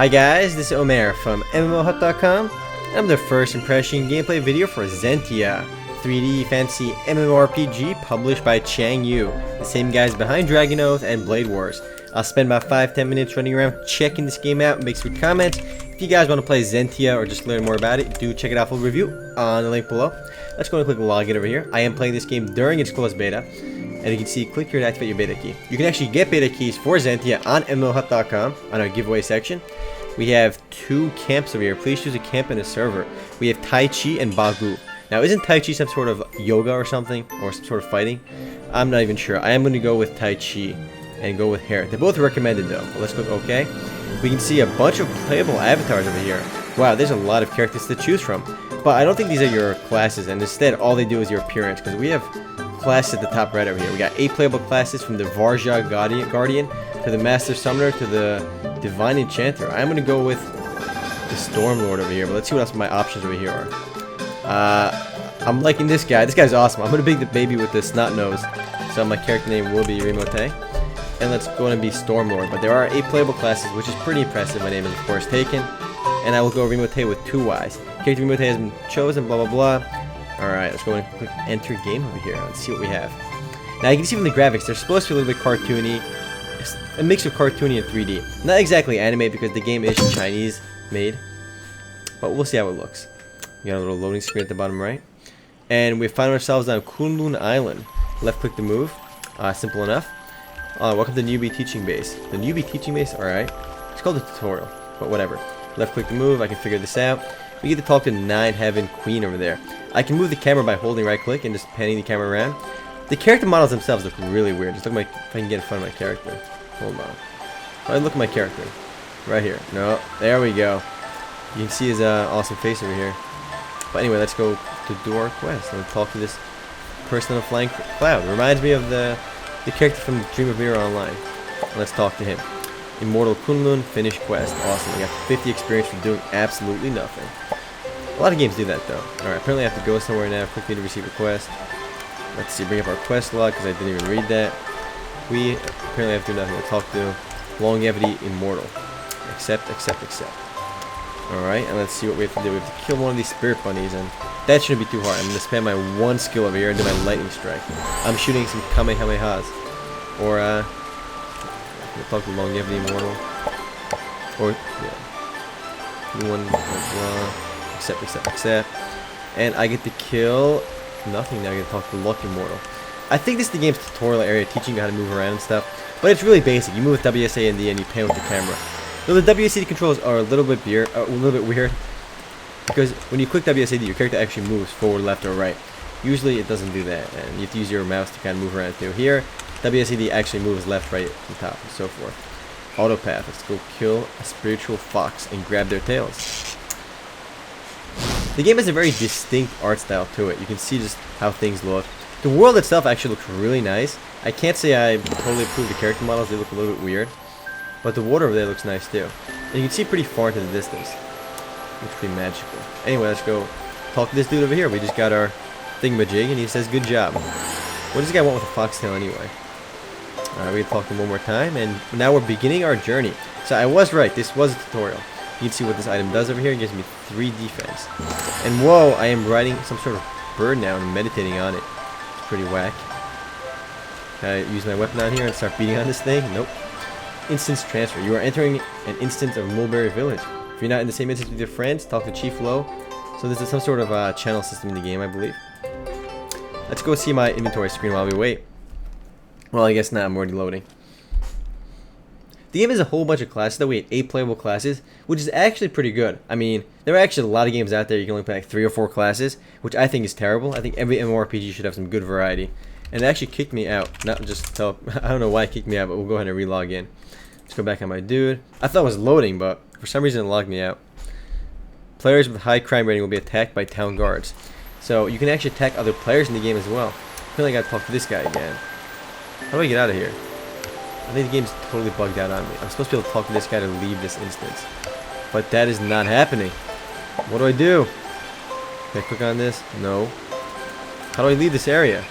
Hi guys, this is Omer from MMOHut.com. I'm the first impression gameplay video for Zentia, 3D fantasy MMORPG published by Chang Yu, the same guys behind Dragon Oath and Blade Wars. I'll spend about 5-10 minutes running around checking this game out and make some comments. If you guys want to play Zentia or just learn more about it, do check it out, full review on the link below. Let's go and click login over here. I am playing this game during its closed beta. And you can see, click here to activate your beta key. You can actually get beta keys for Zentia on MMOHut.com on our giveaway section. We have 2 camps over here. Please choose a camp and a server. We have Tai Chi and Bagu. Now, isn't Tai Chi some sort of yoga or something? Or some sort of fighting? I'm not even sure. I am going to go with Tai Chi and go with Hair. They're both recommended though. Let's click OK. We can see a bunch of playable avatars over here. Wow, there's a lot of characters to choose from. But I don't think these are your classes, and instead all they do is your appearance, because we have classes at the top right over here. We got 8 playable classes, from the Varja Guardian to the Master Summoner to the Divine Enchanter. I'm going to go with the Stormlord over here, but let's see what else my options over here are. I'm liking this guy. This guy's awesome. I'm going to be the baby with the snot nose, so my character name will be Rimote. And let's go and be Stormlord. But there are 8 playable classes, which is pretty impressive. My name is, of course, Taken. And I will go Rimote with 2 Ys. Character Rimote has been chosen, blah, blah, blah. Alright, let's go and click enter game over here. Let's see what we have. Now, you can see from the graphics, they're supposed to be a little bit cartoony. It's a mix of cartoony and 3D. Not exactly anime, because the game is Chinese made. But we'll see how it looks. We got a little loading screen at the bottom right. And we find ourselves on Kunlun Island. Left click to move. Simple enough. Welcome to Newbie Teaching Base. The Newbie Teaching Base? Alright. It's called a tutorial, but whatever. Left click to move. I can figure this out. We get to talk to Nine Heaven Queen over there. I can move the camera by holding right click and just panning the camera around. The character models themselves look really weird. Just look at if I can get in front of my character. Hold on. I look at my character. Right here. No, there we go. You can see his awesome face over here. But anyway, let's go to do our quest and talk to this person on a flying cloud. It reminds me of the character from Dream of Mirror Online. Let's talk to him. Immortal Kunlun, finish quest. Awesome. I got 50 experience for doing absolutely nothing. A lot of games do that though. Alright, apparently I have to go somewhere now quickly to receive a quest. Let's see, bring up our quest log because I didn't even read that. We apparently have to do nothing. We'll talk to Longevity Immortal. Accept. Alright, and let's see what we have to do. We have to kill one of these spirit bunnies, and that shouldn't be too hard. I'm going to spam my 1 skill over here and do my lightning strike. I'm shooting some Kamehamehas. Or, we'll talk to Longevity Immortal. Or, yeah. New one, blah. Accept. And I get to kill nothing now. I get to talk to Luck Immortal. I think this is the game's tutorial area, teaching you how to move around and stuff. But it's really basic. You move with WSA and D and you pan with the camera. Though the WSAD controls are a little bit weird. Because when you click WSAD, your character actually moves forward, left, or right. Usually it doesn't do that, and you have to use your mouse to kind of move around too. Here, WSAD actually moves left, right, and top, and so forth. Autopath. Let's go kill a spiritual fox and grab their tails. The game has a very distinct art style to it. You can see just how things look. The world itself actually looks really nice. I can't say I totally approve the character models. They look a little bit weird. But the water over there looks nice too. And you can see pretty far into the distance. Looks pretty magical. Anyway, let's go talk to this dude over here. We just got our thingamajig and he says good job. What does this guy want with a foxtail anyway? Alright, we can talk to him one more time. And now we're beginning our journey. So I was right. This was a tutorial. You can see what this item does over here. It gives me 3 defense. And whoa, I am riding some sort of bird now and meditating on it. It's pretty whack. Can I use my weapon on here and start beating on this thing? Nope. Instance transfer. You are entering an instance of Mulberry Village. If you're not in the same instance with your friends, talk to Chief Low. So this is some sort of channel system in the game, I believe. Let's go see my inventory screen while we wait. Well, I guess not. I'm already loading. The game has a whole bunch of classes, though. We had 8 playable classes, which is actually pretty good. I mean, there are actually a lot of games out there you can only play like 3 or 4 classes, which I think is terrible. I think every MMORPG should have some good variety. And it actually kicked me out. Not just tell. I don't know why it kicked me out, but we'll go ahead and relog in. Let's go back on my dude. I thought it was loading, but for some reason it logged me out. Players with high crime rating will be attacked by town guards. So you can actually attack other players in the game as well. I feel like I gotta talk to this guy again. How do I get out of here? I think the game's totally bugged out on me. I'm supposed to be able to talk to this guy to leave this instance. But that is not happening. What do I do? Can I click on this? No. How do I leave this area?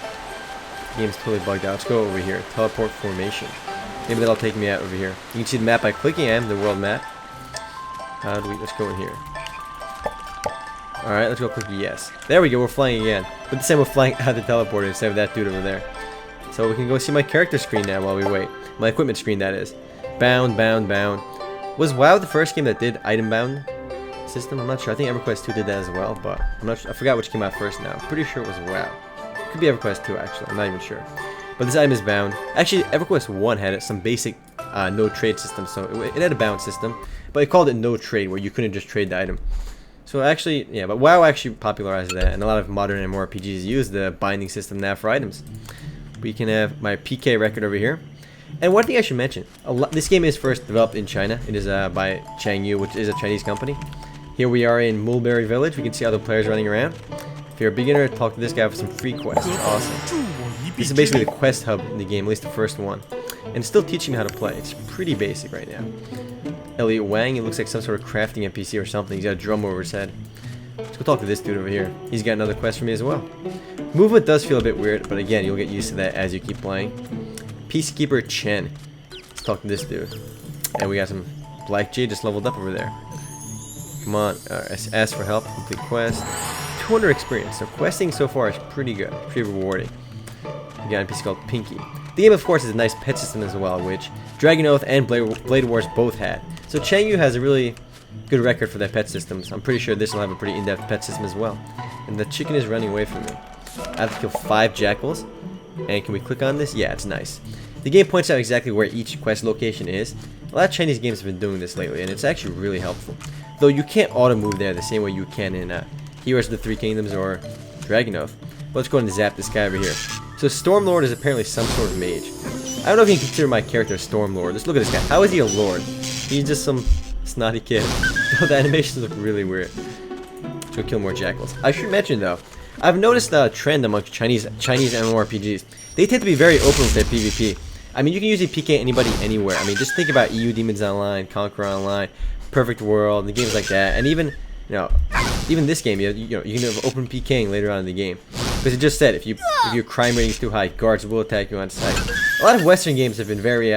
The game's totally bugged out. Let's go over here. Teleport formation. Maybe that'll take me out over here. You can see the map by clicking on the world map. How do we, let's go in here. Alright, let's go click yes. There we go, we're flying again. But this time we're flying out the teleporter instead of that dude over there. So we can go see my character screen now while we wait. My equipment screen, that is. Bound, bound, bound. Was WoW the first game that did item bound system? I'm not sure. I think EverQuest 2 did that as well, but I'm not sure. I forgot which came out first now. I'm pretty sure it was WoW. Could be EverQuest 2 actually. I'm not even sure. But this item is bound. Actually, EverQuest 1 had some basic no trade system, so it had a bound system, but it called it no trade, where you couldn't just trade the item. So actually, yeah, but WoW actually popularized that, and a lot of modern MMORPGs use the binding system now for items. We can have my PK record over here. And one thing I should mention, this game is first developed in China. It is by Changyu, which is a Chinese company. Here we are in Mulberry Village. We can see other players running around. If you're a beginner, talk to this guy for some free quests. Awesome. This is basically the quest hub in the game, at least the first one. And it's still teaching me how to play. It's pretty basic right now. Elliot Wang, it looks like some sort of crafting NPC or something. He's got a drum over his head. Let's go talk to this dude over here. He's got another quest for me as well. Movement does feel a bit weird, but again, you'll get used to that as you keep playing. Peacekeeper Chen. Let's talk to this dude. And we got some Black Jade just leveled up over there. Come on, ask for help, complete quest. 200 experience, so questing so far is pretty good, pretty rewarding. We got a NPC called Pinky. The game, of course, is a nice pet system as well, which Dragon Oath and Blade Wars both had. So Changyu has a really good record for their pet systems. I'm pretty sure this will have a pretty in-depth pet system as well. And the chicken is running away from me. I have to kill 5 jackals. And can we click on this? Yeah, it's nice. The game points out exactly where each quest location is. A lot of Chinese games have been doing this lately, and it's actually really helpful. Though you can't auto-move there the same way you can in Heroes of the Three Kingdoms or Dragon Oath. But let's go ahead and zap this guy over here. So Stormlord is apparently some sort of mage. I don't know if you can consider my character a Stormlord. Just look at this guy. How is he a lord? He's just some snotty kid. The animations look really weird. Let's go kill more jackals. I should mention though, I've noticed a trend amongst Chinese MMORPGs. They tend to be very open with their PvP. I mean, you can usually PK anybody anywhere. I mean, just think about EU Demons Online, Conqueror Online, Perfect World, and games like that. And even, even this game, you can have open PKing later on in the game. Because it just said, if your crime rating is too high, guards will attack you on sight. A lot of Western games have been very,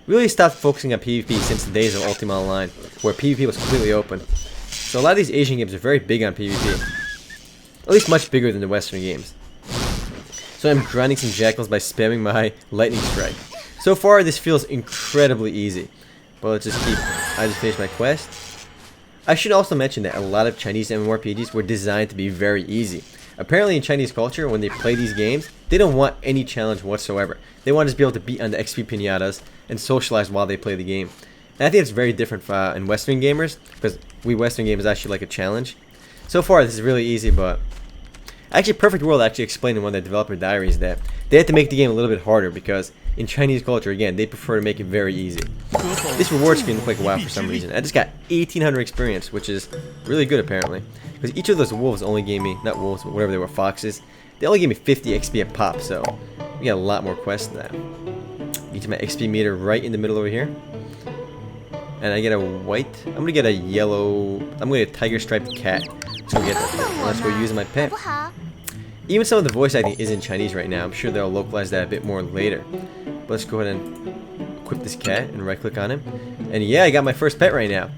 really stopped focusing on PvP since the days of Ultima Online, where PvP was completely open. So a lot of these Asian games are very big on PvP. At least much bigger than the Western games. So I'm grinding some jackals by spamming my lightning strike. So far this feels incredibly easy. But let's just keep, I just finished my quest. I should also mention that a lot of Chinese MMORPGs were designed to be very easy. Apparently in Chinese culture, when they play these games, they don't want any challenge whatsoever. They want to just be able to beat on the XP pinatas and socialize while they play the game. And I think it's very different in Western gamers, because we Western gamers actually like a challenge. So far this is really easy, but actually Perfect World actually explained in one of their developer diaries that they had to make the game a little bit harder because in Chinese culture, again, they prefer to make it very easy. This reward screen looked like WoW for some reason. I just got 1800 experience, which is really good apparently. Because each of those wolves only gave me, not wolves, but whatever they were, foxes, they only gave me 50 XP a pop, so we got a lot more quests than that. Need my XP meter right in the middle over here. And I get a white, I'm gonna get a yellow, I'm gonna get a tiger striped cat. Let's go get that. Let's go use my pet. Even some of the voice acting is in Chinese right now. I'm sure they'll localize that a bit more later. But let's go ahead and equip this cat and right click on him. And yeah, I got my first pet right now.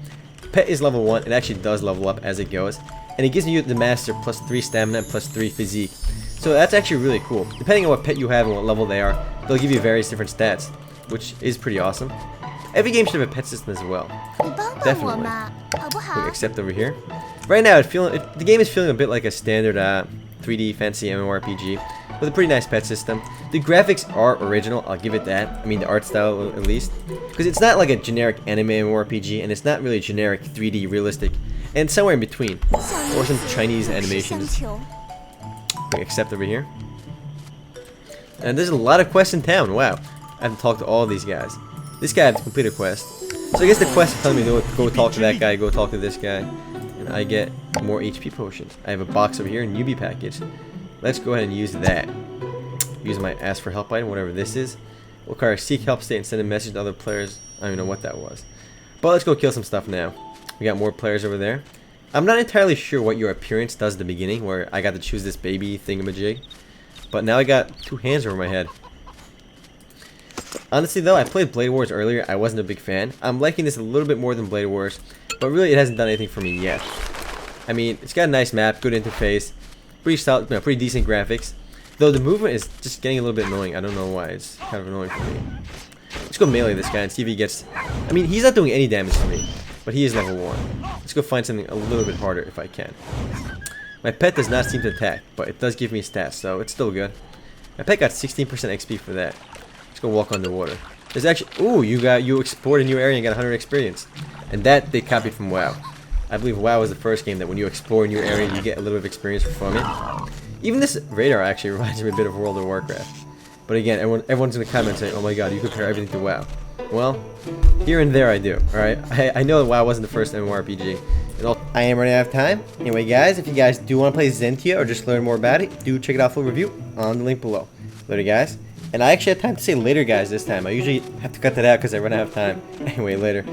Pet is level 1. It actually does level up as it goes. And it gives you the master plus 3 stamina and plus 3 physique. So that's actually really cool. Depending on what pet you have and what level they are, they'll give you various different stats, which is pretty awesome. Every game should have a pet system as well. Definitely. Click accept over here. Right now, the game is feeling a bit like a standard 3D fancy MMORPG with a pretty nice pet system. The graphics are original, I'll give it that. I mean, the art style at least. Because it's not like a generic anime MMORPG, and it's not really generic 3D realistic. And somewhere in between. Or some Chinese animations. Click accept over here. And there's a lot of quests in town, wow. I have to talk to all these guys. This guy has to complete a quest. So I guess the quest is telling me to go talk to that guy, go talk to this guy. And I get more HP potions. I have a box over here, a newbie package. Let's go ahead and use that. Use my ask for help item, whatever this is. We'll require seek help state and send a message to other players. I don't even know what that was. But let's go kill some stuff now. We got more players over there. I'm not entirely sure what your appearance does at the beginning, where I got to choose this baby thingamajig. But now I got 2 hands over my head. Honestly though, I played Blade Wars earlier. I wasn't a big fan. I'm liking this a little bit more than Blade Wars, but really it hasn't done anything for me yet. I mean, it's got a nice map, good interface, pretty solid, pretty decent graphics. Though the movement is just getting a little bit annoying. I don't know why. It's kind of annoying for me. Let's go melee this guy and see if he gets... I mean, he's not doing any damage to me, but he is level 1. Let's go find something a little bit harder if I can. My pet does not seem to attack, but it does give me stats, so it's still good. My pet got 16% XP for that. Let's go walk underwater. There's actually... Ooh, you explored a new area and got 100 experience. And that they copied from WoW. I believe WoW was the first game that when you explore a new area, you get a little bit of experience from it. Even this radar actually reminds me a bit of World of Warcraft. But again, everyone's in the comments saying, oh my god, you compare everything to WoW. Well, here and there I do, alright? I know that WoW wasn't the first MMORPG. I am running out of time. Anyway guys, if you guys do want to play Zentia or just learn more about it, do check it out full review on the link below. Later guys. And I actually had time to say later guys this time. I usually have to cut that out because I run out of time. Anyway, later.